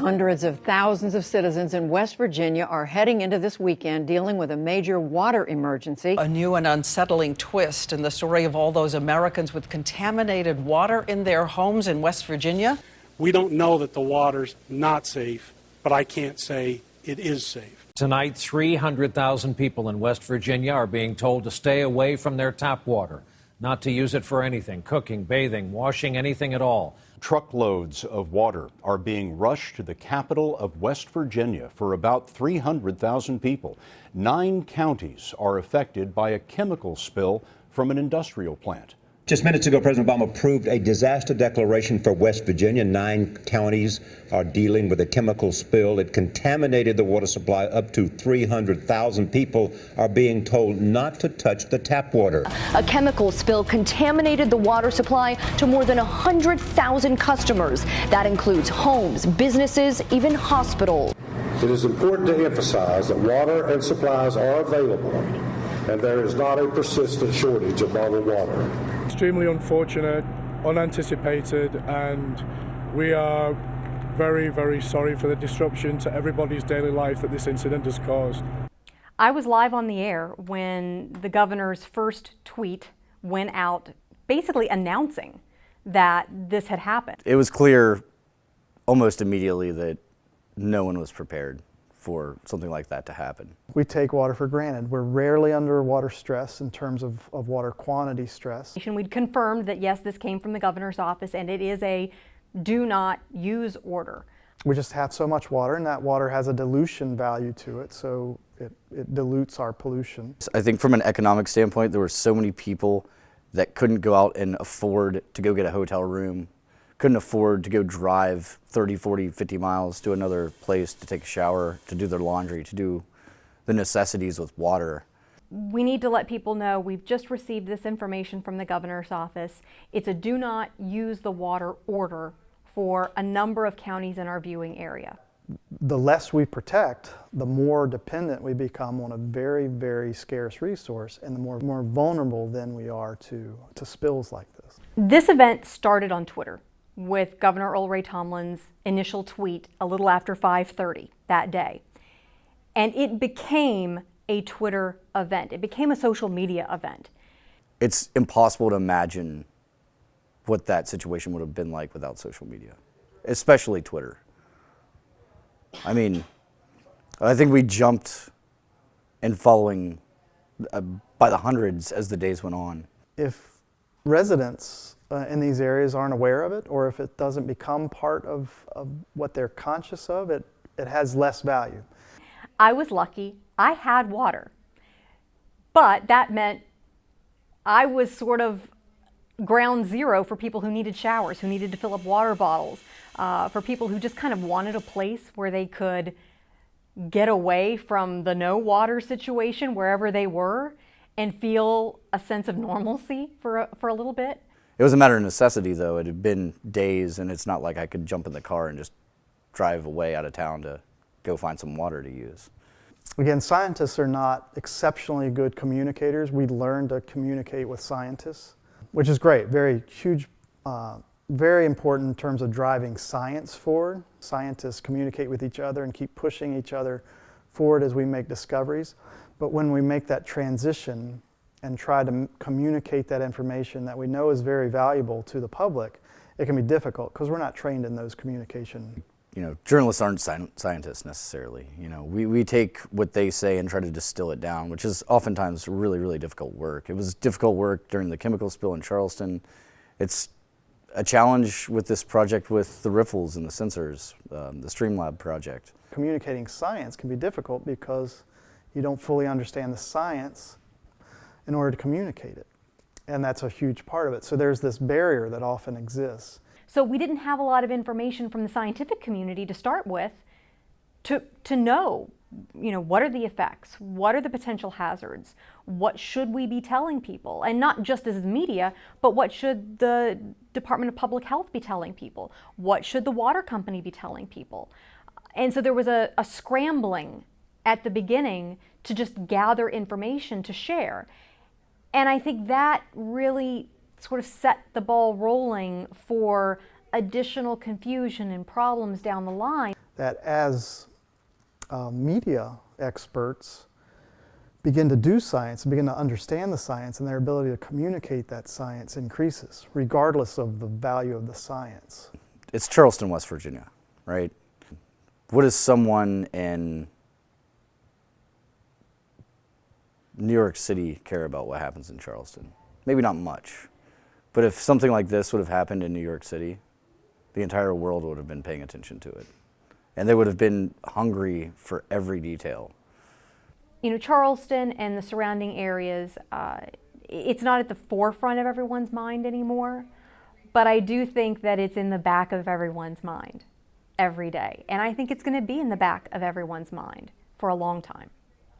Hundreds of thousands of citizens in West Virginia are heading into this weekend dealing with a major water emergency. A new and unsettling twist in the story of all those Americans with contaminated water in their homes in West Virginia. We don't know that the water's not safe, but I can't say it is safe. Tonight, 300,000 people in West Virginia are being told to stay away from their tap water, not to use it for anything, cooking, bathing, washing, anything at all. Truckloads of water are being rushed to the capital of West Virginia for about 300,000 people. 9 counties are affected by a chemical spill from an industrial plant. Just minutes ago, President Obama approved a disaster declaration for West Virginia. 9 counties are dealing with a chemical spill. It contaminated the water supply. Up to 300,000 people are being told not to touch the tap water. A chemical spill contaminated the water supply to more than 100,000 customers. That includes homes, businesses, even hospitals. It is important to emphasize that water and supplies are available, and there is not a persistent shortage of bottled water. Extremely unfortunate, unanticipated, and we are very, very sorry for the disruption to everybody's daily life that this incident has caused. I was live on the air when the governor's first tweet went out basically announcing that this had happened. It was clear almost immediately that no one was prepared for something like that to happen. We take water for granted. We're rarely under water stress in terms of water quantity stress. We'd confirmed that yes, this came from the governor's office and it is a do not use order. We just have so much water, and that water has a dilution value to it, so it dilutes our pollution. I think from an economic standpoint, there were so many people that couldn't go out and afford to go get a hotel room, couldn't afford to go drive 30, 40, 50 miles to another place to take a shower, to do their laundry, to do the necessities with water. We need to let people know we've just received this information from the governor's office. It's a do not use the water order for a number of counties in our viewing area. The less we protect, the more dependent we become on a very, very scarce resource, and the more vulnerable then we are to spills like this. This event started on Twitter with Governor Earl Ray Tomlin's initial tweet a little after 5:30 that day. And it became a Twitter event. It became a social media event. It's impossible to imagine what that situation would have been like without social media, especially Twitter. I mean, I think we jumped in following by the hundreds as the days went on. If residents in these areas aren't aware of it, or if it doesn't become part of what they're conscious of, it has less value. I was lucky. I had water, but that meant I was sort of ground zero for people who needed showers, who needed to fill up water bottles, for people who just kind of wanted a place where they could get away from the no water situation wherever they were and feel a sense of normalcy for a little bit. It was a matter of necessity, though. It had been days, and it's not like I could jump in the car and just drive away out of town to go find some water to use. Again, scientists are not exceptionally good communicators. We learn to communicate with scientists, which is great, very huge, very important in terms of driving science forward. Scientists communicate with each other and keep pushing each other forward as we make discoveries. But when we make that transition and try to communicate that information that we know is very valuable to the public, it can be difficult because we're not trained in those communication. You know, journalists aren't scientists necessarily. You know, we take what they say and try to distill it down, which is oftentimes really, really difficult work. It was difficult work during the chemical spill in Charleston. It's a challenge with this project with the riffles and the sensors, the Streamlab project. Communicating science can be difficult because you don't fully understand the science in order to communicate it. And that's a huge part of it. So there's this barrier that often exists. So we didn't have a lot of information from the scientific community to start with to know, what are the effects? What are the potential hazards? What should we be telling people? And not just as media, but what should the Department of Public Health be telling people? What should the water company be telling people? And so there was a scrambling at the beginning to just gather information to share. And I think that really sort of set the ball rolling for additional confusion and problems down the line. that as media experts begin to do science, begin to understand the science, and their ability to communicate that science increases, regardless of the value of the science. It's Charleston, West Virginia, right? What does someone in New York City care about what happens in Charleston? Maybe not much. But if something like this would have happened in New York City, the entire world would have been paying attention to it. And they would have been hungry for every detail. You know, Charleston and the surrounding areas, it's not at the forefront of everyone's mind anymore, but I do think that it's in the back of everyone's mind every day. And I think it's going to be in the back of everyone's mind for a long time.